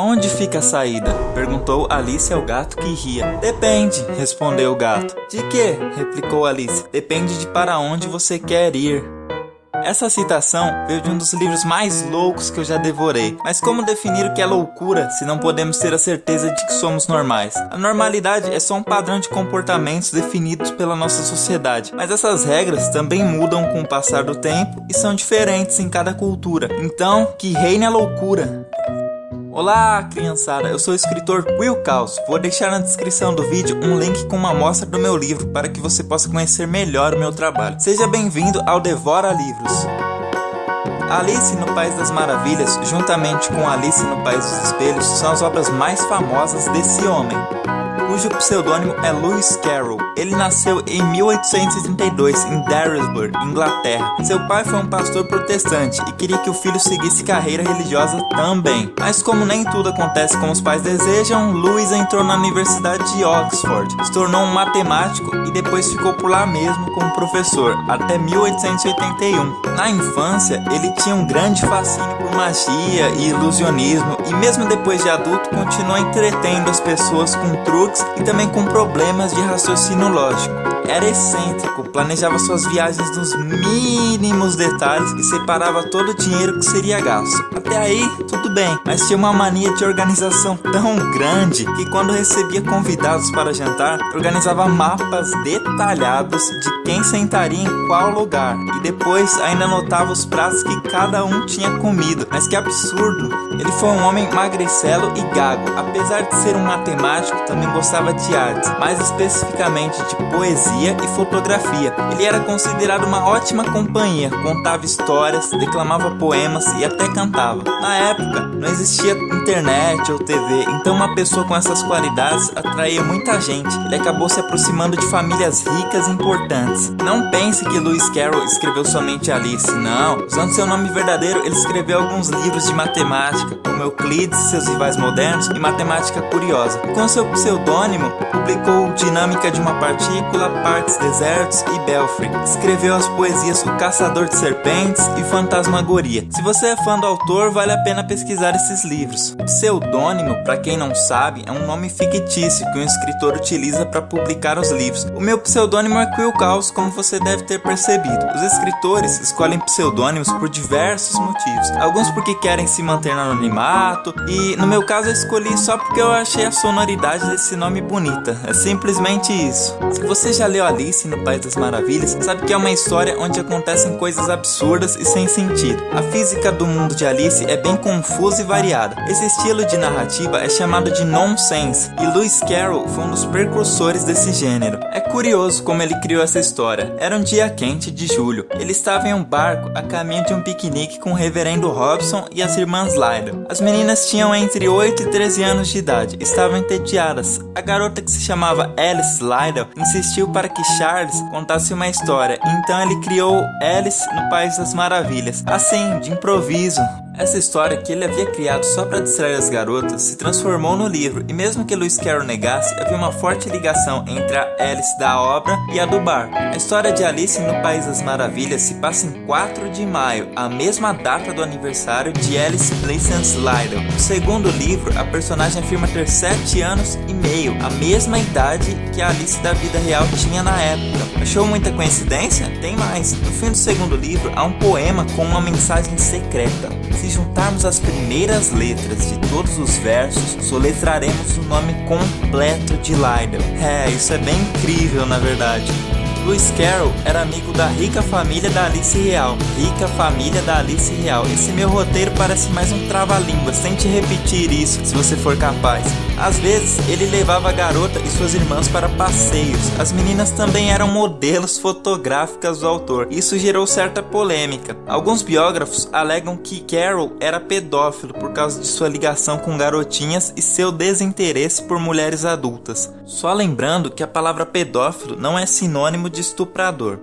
Aonde fica a saída? Perguntou Alice ao gato que ria. Depende, respondeu o gato. De quê? Replicou Alice. Depende de para onde você quer ir. Essa citação veio de um dos livros mais loucos que eu já devorei. Mas como definir o que é loucura se não podemos ter a certeza de que somos normais? A normalidade é só um padrão de comportamentos definidos pela nossa sociedade. Mas essas regras também mudam com o passar do tempo e são diferentes em cada cultura. Então, que reine a loucura! Olá, criançada, eu sou o escritor Will Caos. Vou deixar na descrição do vídeo um link com uma amostra do meu livro para que você possa conhecer melhor o meu trabalho. Seja bem-vindo ao Devora Livros. Alice no País das Maravilhas, juntamente com Alice no País dos Espelhos, são as obras mais famosas desse homem, cujo pseudônimo é Lewis Carroll. Ele nasceu em 1832 em Daresbury, Inglaterra. Seu pai foi um pastor protestante e queria que o filho seguisse carreira religiosa também. Mas como nem tudo acontece como os pais desejam, Lewis entrou na Universidade de Oxford, se tornou um matemático e depois ficou por lá mesmo como professor, até 1881. Na infância, ele tinha um grande fascínio por magia e ilusionismo e mesmo depois de adulto continuou entretendo as pessoas com truques e também com problemas de raciocínio lógico. Era excêntrico, planejava suas viagens nos mínimos detalhes e separava todo o dinheiro que seria gasto. Até aí, tudo bem, mas tinha uma mania de organização tão grande que quando recebia convidados para jantar, organizava mapas detalhados de quem sentaria em qual lugar e depois ainda anotava os pratos que cada um tinha comido. Mas que absurdo! Ele foi um homem magricelo e gago. Apesar de ser um matemático, também gostava de artes, mais especificamente de poesia e fotografia. Ele era considerado uma ótima companhia, contava histórias, declamava poemas e até cantava. Na época, não existia internet ou TV, então uma pessoa com essas qualidades atraía muita gente. Ele acabou se aproximando de famílias ricas e importantes. Não pense que Lewis Carroll escreveu somente Alice, não. Usando seu nome verdadeiro, ele escreveu alguns livros de matemática, como Euclides e seus rivais modernos e Matemática Curiosa. Com seu pseudônimo, publicou Dinâmica de uma Partícula, Partes, Desertos e Belfry. Escreveu as poesias O Caçador de Serpentes e Fantasmagoria. Se você é fã do autor, vale a pena pesquisar esses livros. Pseudônimo, para quem não sabe, é um nome fictício que um escritor utiliza para publicar os livros. O meu pseudônimo é Will Caos, como você deve ter percebido. Os escritores escolhem pseudônimos por diversos motivos. Alguns porque querem se manter no anonimato, e no meu caso eu escolhi só porque eu achei a sonoridade desse nome bonita. É simplesmente isso. Se você já leu Alice no País das Maravilhas, sabe que é uma história onde acontecem coisas absurdas e sem sentido. A física do mundo de Alice é bem confusa e variada. Esse estilo de narrativa é chamado de nonsense, e Lewis Carroll foi um dos precursores desse gênero. É curioso como ele criou essa história. Era um dia quente de julho. Ele estava em um barco a caminho de um piquenique com o reverendo Robson e as irmãs Lydell. As meninas tinham entre 8 e 13 anos de idade. Estavam entediadas. A garota, que se chamava Alice Lydell, insistiu para que Charles contasse uma história, então ele criou Alice no País das Maravilhas, assim, de improviso. Essa história, que ele havia criado só para distrair as garotas, se transformou no livro, e mesmo que Lewis Carroll negasse, havia uma forte ligação entre a Alice da obra e a do barco. A história de Alice no País das Maravilhas se passa em 4 de maio, a mesma data do aniversário de Alice Pleasance Lydell. No segundo livro, a personagem afirma ter 7 anos e meio, a mesma idade que a Alice da vida real tinha na época. Achou muita coincidência? Tem mais. No fim do segundo livro, há um poema com uma mensagem secreta. Se juntarmos as primeiras letras de todos os versos, soletraremos o nome completo de Lydell. Isso é bem incrível, na verdade. Lewis Carroll era amigo da rica família da Alice Real. Rica família da Alice Real. Esse meu roteiro parece mais um trava-línguas. Tente repetir isso, se você for capaz. Às vezes, ele levava a garota e suas irmãs para passeios. As meninas também eram modelos fotográficas do autor. Isso gerou certa polêmica. Alguns biógrafos alegam que Carroll era pedófilo por causa de sua ligação com garotinhas e seu desinteresse por mulheres adultas. Só lembrando que a palavra pedófilo não é sinônimo de estuprador.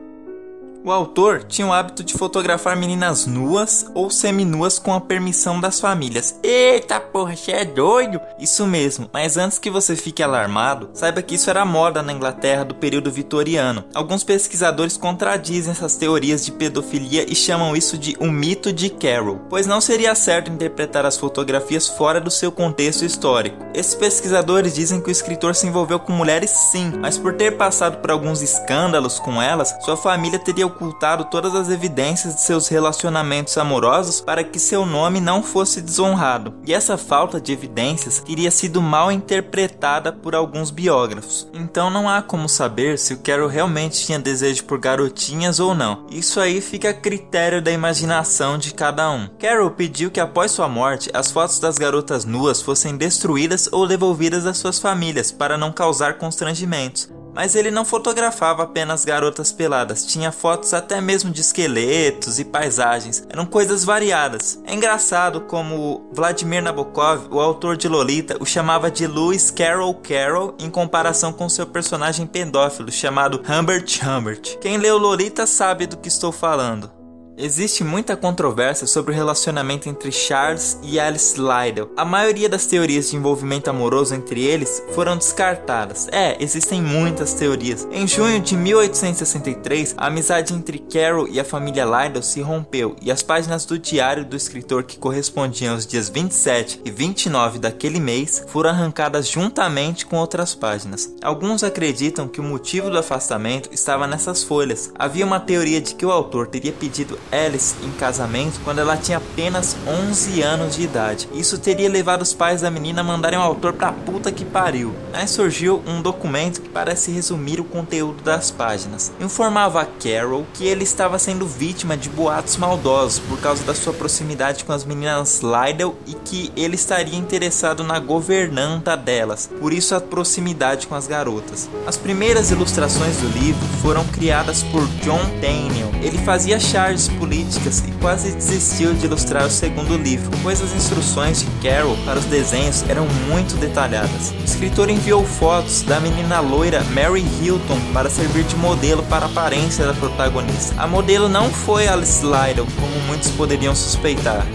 O autor tinha o hábito de fotografar meninas nuas ou seminuas com a permissão das famílias. Eita porra, você é doido? Isso mesmo, mas antes que você fique alarmado, saiba que isso era moda na Inglaterra do período vitoriano. Alguns pesquisadores contradizem essas teorias de pedofilia e chamam isso de um mito de Carroll, pois não seria certo interpretar as fotografias fora do seu contexto histórico. Esses pesquisadores dizem que o escritor se envolveu com mulheres sim, mas por ter passado por alguns escândalos com elas, sua família teria ocultado todas as evidências de seus relacionamentos amorosos para que seu nome não fosse desonrado. E essa falta de evidências teria sido mal interpretada por alguns biógrafos. Então não há como saber se o Carroll realmente tinha desejo por garotinhas ou não. Isso aí fica a critério da imaginação de cada um. Carroll pediu que após sua morte, as fotos das garotas nuas fossem destruídas ou devolvidas às suas famílias para não causar constrangimentos. Mas ele não fotografava apenas garotas peladas, tinha fotos até mesmo de esqueletos e paisagens, eram coisas variadas. É engraçado como Vladimir Nabokov, o autor de Lolita, o chamava de Lewis Carroll Carroll em comparação com seu personagem pedófilo chamado Humbert Humbert. Quem leu Lolita sabe do que estou falando. Existe muita controvérsia sobre o relacionamento entre Charles e Alice Liddell. A maioria das teorias de envolvimento amoroso entre eles foram descartadas. Existem muitas teorias. Em junho de 1863, a amizade entre Carroll e a família Liddell se rompeu e as páginas do diário do escritor que correspondiam aos dias 27 e 29 daquele mês foram arrancadas juntamente com outras páginas. Alguns acreditam que o motivo do afastamento estava nessas folhas. Havia uma teoria de que o autor teria pedido Alice em casamento quando ela tinha apenas 11 anos de idade. Isso teria levado os pais da menina a mandarem o autor pra puta que pariu. Aí surgiu um documento que parece resumir o conteúdo das páginas. Informava a Carroll que ele estava sendo vítima de boatos maldosos por causa da sua proximidade com as meninas Liddell e que ele estaria interessado na governanta delas, por isso a proximidade com as garotas. As primeiras ilustrações do livro foram criadas por John Daniel. Ele fazia charges políticas e quase desistiu de ilustrar o segundo livro, pois as instruções de Carroll para os desenhos eram muito detalhadas. O escritor enviou fotos da menina loira Mary Hilton para servir de modelo para a aparência da protagonista. A modelo não foi Alice Liddell, como muitos poderiam suspeitar.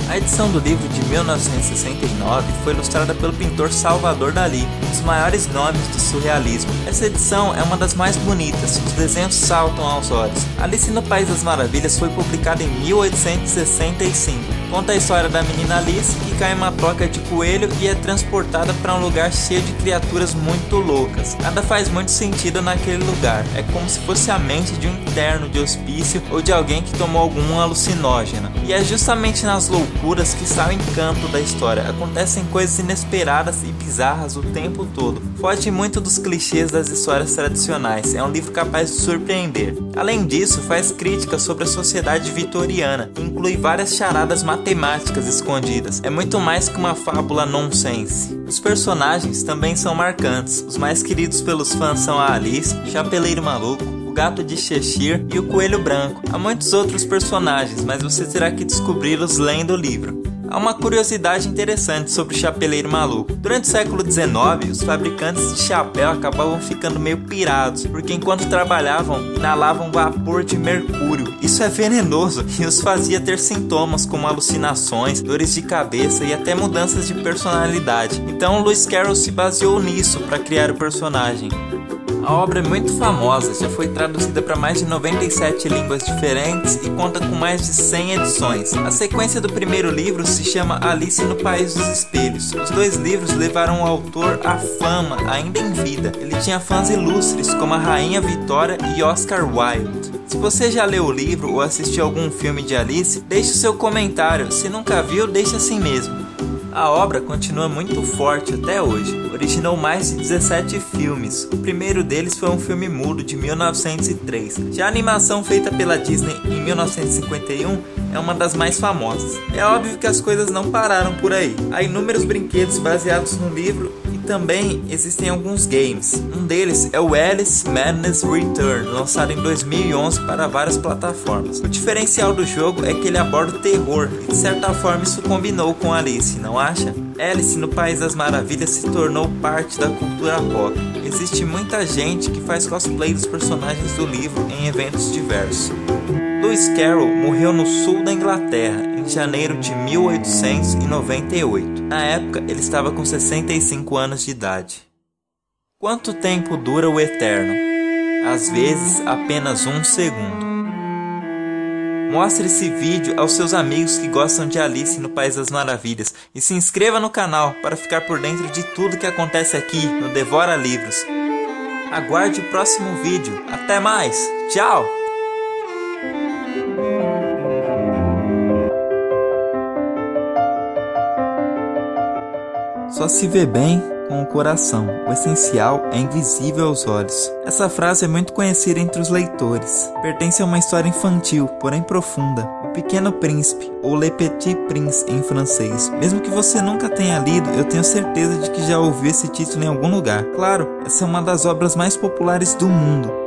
A edição do livro de 1969 foi ilustrada pelo pintor Salvador Dalí, um dos maiores nomes do surrealismo. Essa edição é uma das mais bonitas, os desenhos saltam aos olhos. Alice no País das Maravilhas foi publicada em 1865. Conta a história da menina Alice que cai em uma toca de coelho e é transportada para um lugar cheio de criaturas muito loucas. Nada faz muito sentido naquele lugar, é como se fosse a mente de um interno de hospício ou de alguém que tomou algum alucinógeno. E é justamente nas loucuras que está o encanto da história. Acontecem coisas inesperadas e bizarras o tempo todo. Foge muito dos clichês das histórias tradicionais. É um livro capaz de surpreender. Além disso, faz críticas sobre a sociedade vitoriana e inclui várias charadas matemáticas escondidas. É muito mais que uma fábula nonsense. Os personagens também são marcantes. Os mais queridos pelos fãs são a Alice, Chapeleiro Maluco, o Gato de Cheshire e o Coelho Branco. Há muitos outros personagens, mas você terá que descobri-los lendo o livro. Há uma curiosidade interessante sobre o Chapeleiro Maluco. Durante o século XIX, os fabricantes de chapéu acabavam ficando meio pirados, porque enquanto trabalhavam, inalavam vapor de mercúrio. Isso é venenoso e os fazia ter sintomas como alucinações, dores de cabeça e até mudanças de personalidade. Então Lewis Carroll se baseou nisso para criar o personagem. A obra é muito famosa, já foi traduzida para mais de 97 línguas diferentes e conta com mais de 100 edições. A sequência do primeiro livro se chama Alice no País dos Espelhos. Os dois livros levaram o autor à fama ainda em vida. Ele tinha fãs ilustres como a Rainha Vitória e Oscar Wilde. Se você já leu o livro ou assistiu algum filme de Alice, deixe o seu comentário. Se nunca viu, deixe assim mesmo. A obra continua muito forte até hoje. Originou mais de 17 filmes. O primeiro deles foi um filme mudo de 1903. Já a animação feita pela Disney em 1951 é uma das mais famosas. É óbvio que as coisas não pararam por aí. Há inúmeros brinquedos baseados no livro e também existem alguns games. Um deles é o Alice Madness Return, lançado em 2011 para várias plataformas. O diferencial do jogo é que ele aborda o terror e de certa forma isso combinou com Alice, não acha? Alice no País das Maravilhas se tornou parte da cultura pop. Existe muita gente que faz cosplay dos personagens do livro em eventos diversos. Lewis Carroll morreu no sul da Inglaterra em janeiro de 1898. Na época, ele estava com 65 anos de idade. Quanto tempo dura o eterno? Às vezes, apenas um segundo. Mostre esse vídeo aos seus amigos que gostam de Alice no País das Maravilhas e se inscreva no canal para ficar por dentro de tudo que acontece aqui no Devora Livros. Aguarde o próximo vídeo. Até mais! Tchau! Só se vê bem com o coração, o essencial é invisível aos olhos. Essa frase é muito conhecida entre os leitores. Pertence a uma história infantil, porém profunda, O Pequeno Príncipe, ou Le Petit Prince em francês. Mesmo que você nunca tenha lido, eu tenho certeza de que já ouviu esse título em algum lugar. Claro, essa é uma das obras mais populares do mundo.